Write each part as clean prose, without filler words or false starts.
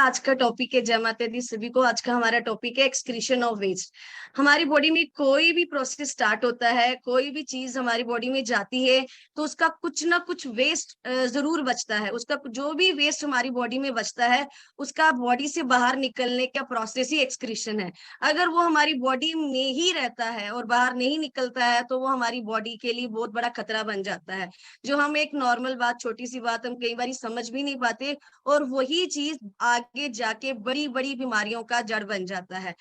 आज का टॉपिक है। जय माता दी सभी को। आज का हमारा टॉपिक है एक्सक्रीशन ऑफ वेस्ट। हमारी बॉडी में कोई भी प्रोसेस स्टार्ट होता है, कोई भी चीज हमारी बॉडी में जाती है तो उसका कुछ ना कुछ वेस्ट जरूर बचता है। उसका जो भी वेस्ट हमारी बॉडी में बचता है उसका बॉडी से बाहर निकलने का प्रोसेस ही एक्सक्रीशन है। अगर वो हमारी बॉडी में ही रहता है और बाहर नहीं निकलता है तो वो हमारी बॉडी के लिए बहुत बड़ा खतरा बन जाता है। जो हम एक नॉर्मल बात, छोटी सी बात हम कई बार समझ भी नहीं पाते और वही चीज आगे जाके बड़ी बड़ी बीमारियों का जड़ बन जाता है।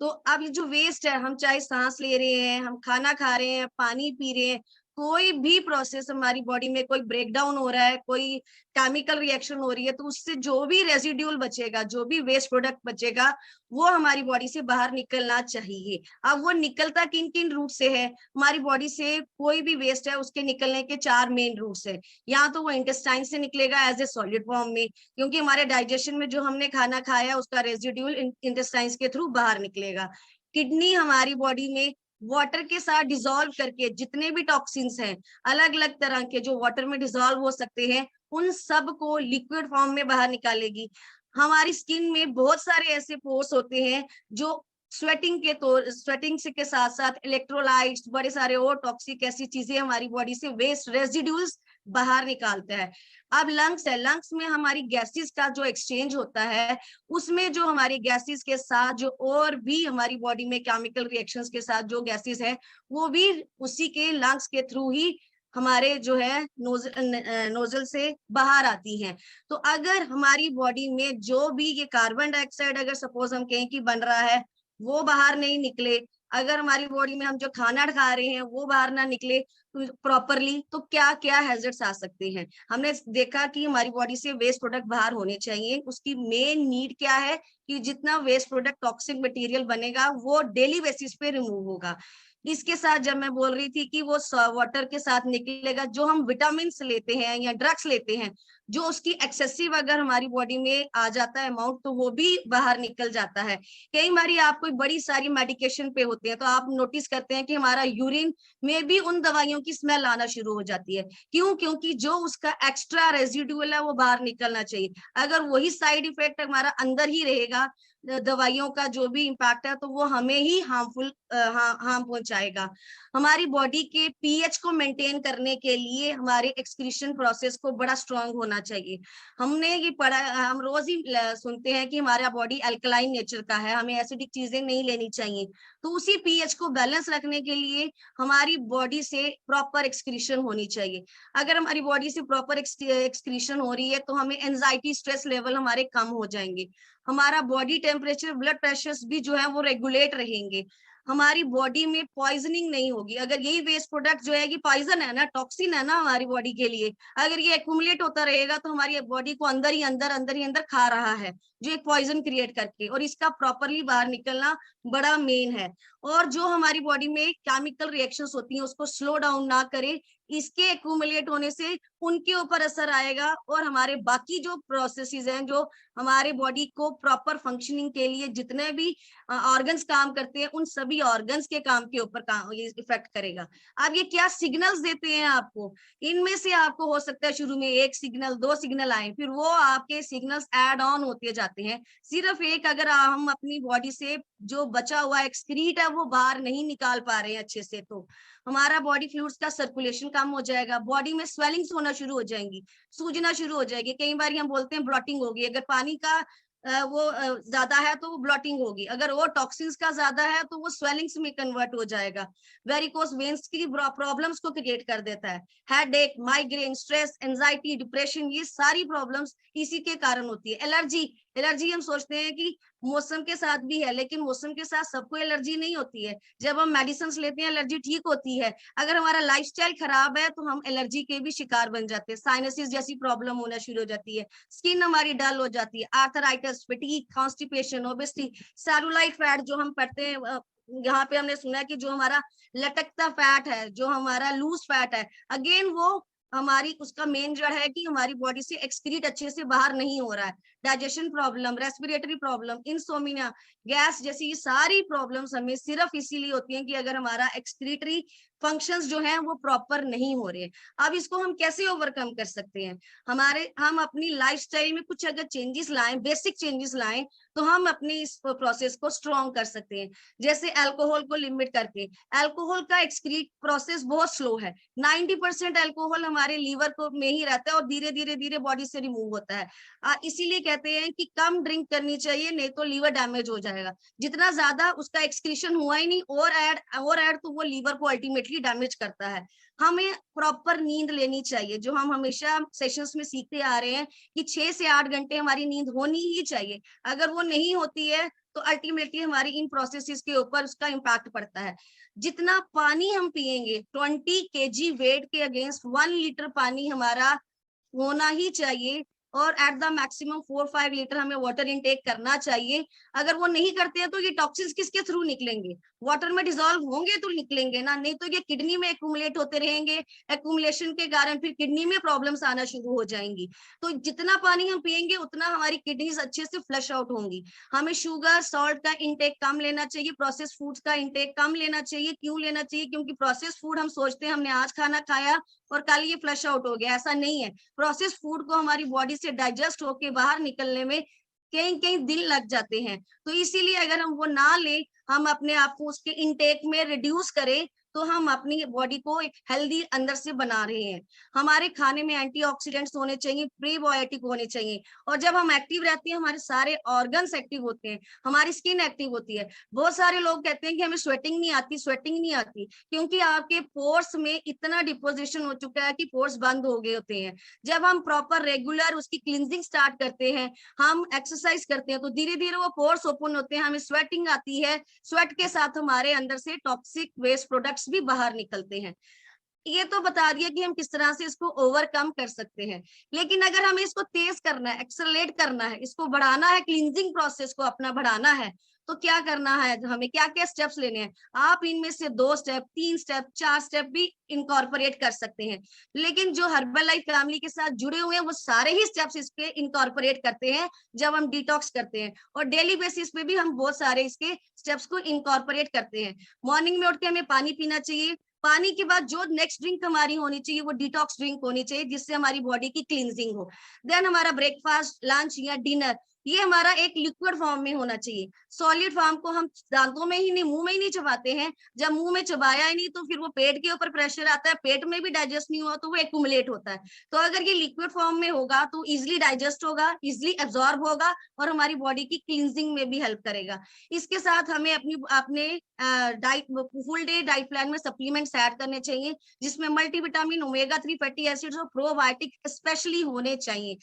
तो अब ये जो वेस्ट है, हम चाहे सांस ले रहे हैं, हम खाना खा रहे हैं, पानी पी रहे हैं, कोई भी प्रोसेस हमारी बॉडी में कोई ब्रेकडाउन हो रहा है, कोई केमिकल रिएक्शन हो रही है, तो उससे जो भी रेसिड्यूल बचेगा, जो भी वेस्ट प्रोडक्ट बचेगा, वो हमारी बॉडी से बाहर निकलना चाहिए। अब वो निकलता किन किन रूट से है? हमारी बॉडी से कोई भी वेस्ट है उसके निकलने के चार मेन रूट्स है। या तो वो इंटेस्टाइन से निकलेगा एज ए सॉलिड फॉर्म में, क्योंकि हमारे डाइजेशन में जो हमने खाना खाया उसका रेजिड्यूल इंटेस्टाइन्स के थ्रू बाहर निकलेगा। किडनी हमारी बॉडी में वाटर के साथ डिसॉल्व करके जितने भी टॉक्सिन्स हैं, अलग अलग तरह के जो वाटर में डिसॉल्व हो सकते हैं, उन सब को लिक्विड फॉर्म में बाहर निकालेगी। हमारी स्किन में बहुत सारे ऐसे पोर्स होते हैं जो स्वेटिंग से के साथ साथ इलेक्ट्रोलाइट्स, बड़े सारे और टॉक्सिक ऐसी चीजें हमारी बॉडी से वेस्ट रेजिड्यूल्स बाहर निकालता है। अब लंग्स है, लंग्स में हमारी गैसेस का जो एक्सचेंज होता है, उसमें जो हमारी गैसेस के साथ जो और भी हमारी बॉडी में केमिकल रिएक्शंस के साथ जो गैसेस है, वो भी उसी के लंग्स के थ्रू ही हमारे जो है नोजल से बाहर आती हैं। तो अगर हमारी बॉडी में जो भी ये कार्बन डाइऑक्साइड अगर सपोज हम कहें कि बन रहा है, वो बाहर नहीं निकले, अगर हमारी बॉडी में हम जो खाना खा रहे हैं वो बाहर ना निकले प्रॉपरली, तो क्या क्या हैजर्ड्स आ सकते हैं? हमने देखा कि हमारी बॉडी से वेस्ट प्रोडक्ट बाहर होने चाहिए। उसकी मेन नीड क्या है कि जितना वेस्ट प्रोडक्ट टॉक्सिक मटेरियल बनेगा वो डेली बेसिस पे रिमूव होगा। इसके साथ जब मैं बोल रही थी कि वो वाटर के साथ निकलेगा, जो हम विटामिन लेते हैं या ड्रग्स लेते हैं, जो उसकी एक्सेसिव अगर हमारी बॉडी में आ जाता है अमाउंट, तो वो भी बाहर निकल जाता है। कई बार आप कोई बड़ी सारी मेडिकेशन पे होते हैं तो आप नोटिस करते हैं कि हमारा यूरिन में भी उन दवाइयों की स्मेल आना शुरू हो जाती है। क्यों? क्योंकि जो उसका एक्स्ट्रा रेजिड्यूल है वो बाहर निकलना चाहिए। अगर वही साइड इफेक्ट हमारा अंदर ही रहेगा, दवाइयों का जो भी इम्पैक्ट है, तो वो हमें ही हार्म पहुंचाएगा। हमारी बॉडी के पीएच को मेंटेन करने के लिए हमारे एक्सक्रीशन प्रोसेस को बड़ा स्ट्रांग होना चाहिए। हमने ये पढ़ा, हम रोज ही सुनते हैं कि हमारा बॉडी अल्कलाइन नेचर का है, हमें एसिडिक चीजें नहीं लेनी चाहिए। तो उसी पीएच को बैलेंस रखने के लिए हमारी बॉडी से प्रॉपर एक्सक्रीशन होनी चाहिए। अगर हमारी बॉडी से प्रॉपर एक्सक्रीशन हो रही है तो हमें एंजाइटी, स्ट्रेस लेवल हमारे कम हो जाएंगे। हमारा बॉडी टेम्परेचर, ब्लड प्रेशर्स भी जो है वो रेगुलेट रहेंगे। हमारी बॉडी में पॉइजनिंग नहीं होगी। अगर यही वेस्ट प्रोडक्ट जो है कि पॉइजन है ना, टॉक्सिन है ना हमारी बॉडी के लिए, अगर ये एक्यूमुलेट होता रहेगा तो हमारी बॉडी को अंदर ही अंदर खा रहा है, जो एक पॉइजन क्रिएट करके, और इसका प्रॉपरली बाहर निकलना बड़ा मेन है। और जो हमारी बॉडी में केमिकल रिएक्शंस होती हैं उसको स्लो डाउन ना करे, इसके एक्यूमुलेट होने से उनके ऊपर असर आएगा और हमारे बाकी जो प्रोसेसेस हैं, जो हमारे बॉडी को प्रॉपर फंक्शनिंग के लिए जितने भी ऑर्गन्स काम करते हैं, उन सभी ऑर्गन्स के काम के ऊपर ये इफेक्ट करेगा। अब ये क्या सिग्नल्स देते हैं आपको? इनमें से आपको हो सकता है शुरू में एक सिग्नल, दो सिग्नल आए, फिर वो आपके सिग्नल्स ऐड ऑन होते जाते हैं। सिर्फ एक अगर हम अपनी बॉडी से जो बचा हुआ एक्सक्रीट है वो बाहर नहीं निकाल पा रहे हैं अच्छे से, तो हमारा बॉडी फ्लूइड्स का सर्कुलेशन कम हो जाएगा, बॉडी में स्वेलिंग्स होना शुरू हो जाएंगी, सूजना शुरू हो जाएगी। कई बार हम बोलते हैं ब्लॉटिंग होगी। अगर पानी का वो ज्यादा है तो वो ब्लॉटिंग होगी, अगर वो टॉक्सिन्स का ज्यादा है तो वो स्वेलिंग्स में कन्वर्ट हो जाएगा। वेरिकोस वेन्स की प्रॉब्लम्स को क्रिएट कर देता है। Headache, migraine, stress, anxiety, depression, ये सारी प्रॉब्लम्स इसी के कारण होती है। एलर्जी, एलर्जी हम सोचते हैं कि मौसम के साथ भी है, लेकिन मौसम के साथ सबको एलर्जी नहीं होती है। जब हम मेडिसिन लेते हैं एलर्जी ठीक होती है। अगर हमारा लाइफस्टाइल खराब है तो हम एलर्जी के भी शिकार बन जाते हैं। साइनसिस जैसी प्रॉब्लम होना शुरू हो जाती है, स्किन हमारी डल हो जाती है, arthritis, fatigue, constipation, obesity, cellulite fat जो हम पढ़ते हैं, यहाँ पे हमने सुना है कि जो हमारा लटकता फैट है, जो हमारा लूज फैट है, अगेन वो हमारी उसका मेन जड़ है कि हमारी बॉडी से एक्सक्रीट अच्छे से बाहर नहीं हो रहा है। Digestion problem, respiratory problem, insomnia, gas जैसी सारी प्रॉब्लम्स हमें सिर्फ इसीलिए होती हैं कि अगर हमारा एक्सक्रीटरी फंक्शंस जो हैं वो प्रॉपर नहीं हो रहे हैं। अब इसको हम कैसे ओवरकम कर सकते हैं? हम अपनी लाइफस्टाइल में कुछ अगर चेंजेस लाएं, बेसिक चेंजेस लाएं, तो हम अपनी इस प्रोसेस को स्ट्रॉन्ग कर सकते हैं। जैसे अल्कोहल को लिमिट करके, अल्कोहल का एक्सक्रीट प्रोसेस बहुत स्लो है, 90% अल्कोहल हमारे लीवर को में ही रहता है और धीरे धीरे धीरे बॉडी से रिमूव होता है। इसीलिए कहते हैं कि कम ड्रिंक करनी चाहिए, नहीं तो लीवर डैमेज हो जाएगा। जितना ज्यादा उसका एक्सक्रीशन हुआ ही नहीं, और ऐड तो वो लीवर को अल्टीमेटली डैमेज करता है। हमें प्रॉपर नींद लेनी चाहिए, जो हम हमेशा सेशंस में सीखते आ रहे हैं कि 6 से 8 घंटे हमारी नींद होनी ही चाहिए। अगर वो नहीं होती है तो अल्टीमेटली हमारी इन प्रोसेसेस के ऊपर उसका इम्पैक्ट पड़ता है। जितना पानी हम पिएंगे, 20 केजी वेट के अगेंस्ट 1 लीटर पानी हमारा होना ही चाहिए, और एट द मैक्सिमम 4-5 लीटर हमें वाटर इनटेक करना चाहिए। अगर वो नहीं करते हैं तो ये टॉक्सिन्स किसके थ्रू निकलेंगे? वाटर में डिसॉल्व होंगे तो निकलेंगे ना, नहीं तो ये किडनी में एक्यूमुलेट होते रहेंगे। एक्यूमुलेशन के कारण फिर किडनी में प्रॉब्लम्स आना शुरू हो जाएंगी। तो जितना पानी हम पिएंगे उतना हमारी किडनीज अच्छे से फ्लश आउट होंगी। हमें शुगर सॉल्ट का इंटेक कम लेना चाहिए, प्रोसेस फूड्स का इंटेक कम लेना चाहिए। क्यों लेना चाहिए? क्योंकि प्रोसेस फूड हम सोचते हैं हमने आज खाना खाया और कल ये फ्लश आउट हो गया, ऐसा नहीं है। प्रोसेस फूड को हमारी बॉडी से डाइजेस्ट होके बाहर निकलने में कहीं कहीं दिन लग जाते हैं। तो इसीलिए अगर हम वो ना ले, हम अपने आप को उसके इनटेक में रिड्यूस करें, तो हम अपनी बॉडी को एक हेल्दी अंदर से बना रहे हैं। हमारे खाने में एंटीऑक्सीडेंट्स होने चाहिए, प्रीबायोटिक होने चाहिए। और जब हम एक्टिव रहते हैं हमारे सारे ऑर्गन्स एक्टिव होते हैं, हमारी स्किन एक्टिव होती है। बहुत सारे लोग कहते हैं कि हमें स्वेटिंग नहीं आती, स्वेटिंग नहीं आती, क्योंकि आपके पोर्स में इतना डिपोजिशन हो चुका है कि पोर्स बंद हो गए होते हैं। जब हम प्रॉपर रेगुलर उसकी क्लींजिंग स्टार्ट करते हैं, हम एक्सरसाइज करते हैं, तो धीरे धीरे वो पोर्स ओपन होते हैं, हमें स्वेटिंग आती है। स्वेट के साथ हमारे अंदर से टॉक्सिक वेस्ट प्रोडक्ट्स भी बाहर निकलते हैं। ये तो बता दिया कि हम किस तरह से इसको ओवरकम कर सकते हैं। लेकिन अगर हमें इसको तेज करना है, एक्सेलरेट करना है, इसको बढ़ाना है, क्लींजिंग प्रोसेस को अपना बढ़ाना है, तो क्या करना है? हमें क्या क्या स्टेप्स लेने हैं? आप इनमें से 2 स्टेप, 3 स्टेप, 4 स्टेप भी इनकॉर्पोरेट कर सकते हैं। लेकिन जो हर्बल लाइफ फैमिली के साथ जुड़े हुए हैं वो सारे ही स्टेप्स इसके इनकॉर्पोरेट करते हैं जब हम डिटॉक्स करते हैं, और डेली बेसिस पे भी हम बहुत सारे इसके स्टेप्स को इनकॉर्पोरेट करते हैं। मॉर्निंग में उठ के हमें पानी पीना चाहिए। पानी के बाद जो नेक्स्ट ड्रिंक हमारी होनी चाहिए वो डिटॉक्स ड्रिंक होनी चाहिए, जिससे हमारी बॉडी की क्लींजिंग हो। देन हमारा ब्रेकफास्ट, लंच या डिनर, ये हमारा एक लिक्विड फॉर्म में होना चाहिए। सॉलिड फॉर्म को हम दांतों में ही नहीं, मुंह में ही नहीं चबाते हैं। जब मुंह में चबाया ही नहीं तो फिर वो पेट के ऊपर प्रेशर आता है, पेट में भी डाइजेस्ट नहीं हुआ तो वो एक्यूमुलेट होता है। तो अगर ये लिक्विड फॉर्म में होगा तो इजिली डाइजेस्ट होगा, इजिली एब्जॉर्ब होगा, और हमारी बॉडी की क्लींजिंग में भी हेल्प करेगा। इसके साथ हमें अपने diet, full day diet plan में सप्लीमेंट्स ऐड करने चाहिए, जिसमें मल्टीविटामिन, ओमेगा 3 फैटी एसिड्स और प्रोबायोटिक स्पेशली होने चाहिए।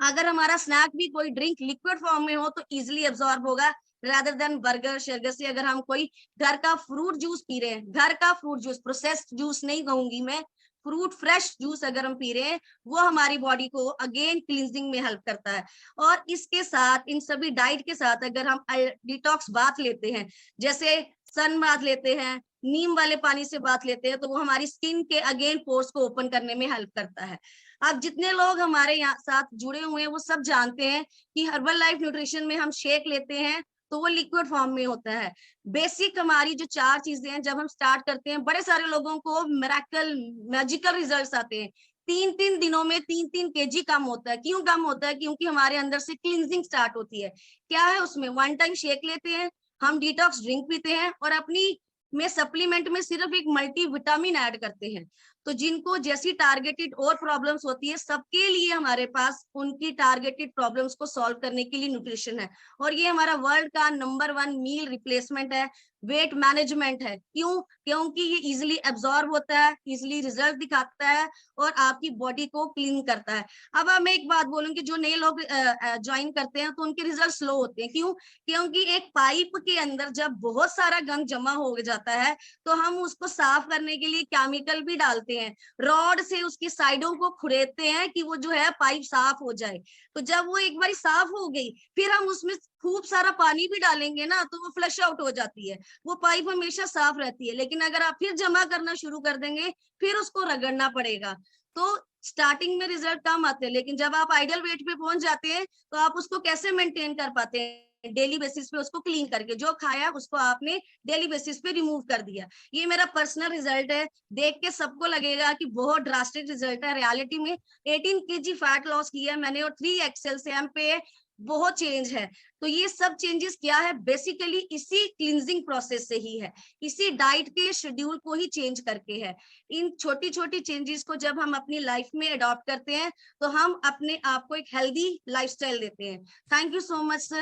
अगर हमारा स्नैक भी कोई ड्रिंक लिक्विड फॉर्म में हो तो इजिली एब्जॉर्ब होगा, रादर देन बर्गर शर्गर से। अगर हम कोई घर का फ्रूट जूस पी रहे हैं, घर का फ्रूट जूस, प्रोसेस्ड जूस नहीं कहूंगी मैं, फ्रूट फ्रेश जूस अगर हम पी रहे हैं, वो हमारी बॉडी को अगेन क्लींजिंग में हेल्प करता है। और इसके साथ, इन सभी डाइट के साथ अगर हम डिटॉक्स बाथ लेते हैं, जैसे सन बाथ लेते हैं, नीम वाले पानी से बाथ लेते हैं, तो वो हमारी स्किन के अगेन पोर्स को ओपन करने में हेल्प करता है। अब जितने लोग हमारे यहाँ साथ जुड़े हुए हैं वो सब जानते हैं कि हर्बल लाइफ न्यूट्रिशन में हम शेक लेते हैं तो वो लिक्विड फॉर्म में होता है। बेसिक हमारी जो 4 चीजें हैं, जब हम स्टार्ट करते हैं, बड़े सारे लोगों को मिरेकल, मैजिकल रिजल्ट्स आते हैं। 3-3 दिनों में 3-3 केजी कम होता है। क्यों कम होता है? क्योंकि हमारे अंदर से क्लींजिंग स्टार्ट होती है। क्या है उसमें? 1 टाइम शेक लेते हैं, हम डिटॉक्स ड्रिंक पीते हैं, और अपनी में सप्लीमेंट में सिर्फ एक मल्टी विटामिन ऐड करते हैं। तो जिनको जैसी टारगेटेड और प्रॉब्लम्स होती है, सबके लिए हमारे पास उनकी टारगेटेड प्रॉब्लम्स को सॉल्व करने के लिए न्यूट्रिशन है। और ये हमारा वर्ल्ड का नंबर 1 मील रिप्लेसमेंट है, वेट मैनेजमेंट है। क्यों? क्योंकि ये इजिली एब्जॉर्ब होता है, इजिली रिजल्ट दिखाता है, और आपकी बॉडी को क्लीन करता है। अब मैं एक बात बोलूंगी, जो नए लोग ज्वाइन करते हैं तो उनके रिजल्ट स्लो होते हैं। क्यों? क्योंकि एक पाइप के अंदर जब बहुत सारा गंद जमा हो जाता है तो हम उसको साफ करने के लिए केमिकल भी डालते हैं, रॉड से उसकी साइडों को खुरेदते हैं कि वो जो है पाइप साफ हो जाए। तो जब वो एक बार साफ हो गई, फिर हम उसमें खूब सारा पानी भी डालेंगे ना तो वो फ्लश आउट हो जाती है। वो पाइप हमेशा साफ रहती है, लेकिन अगर आप फिर जमा करना शुरू कर देंगे, फिर उसको रगड़ना पड़ेगा। तो स्टार्टिंग में रिजल्ट कम आते हैं, लेकिन जब आप आइडियल वेट पे पहुंच जाते हैं तो आप उसको कैसे मेंटेन कर पाते हैं, डेली बेसिस पे उसको क्लीन करके, जो खाया उसको आपने डेली बेसिस पे रिमूव कर दिया। ये मेरा पर्सनल रिजल्ट है। देख के सबको लगेगा कि बहुत ड्रास्टिक रिजल्ट है, रियलिटी में 18 केजी फैट लॉस किया है मैंने, और 3 XL से एम पे बहुत चेंज है। तो ये सब चेंजेस क्या है, बेसिकली इसी क्लींजिंग प्रोसेस से ही है, इसी डाइट के शेड्यूल को ही चेंज करके है। इन छोटी छोटी चेंजेस को जब हम अपनी लाइफ में अडॉप्ट करते हैं तो हम अपने आप को एक हेल्दी लाइफस्टाइल देते हैं। Thank you so much sir.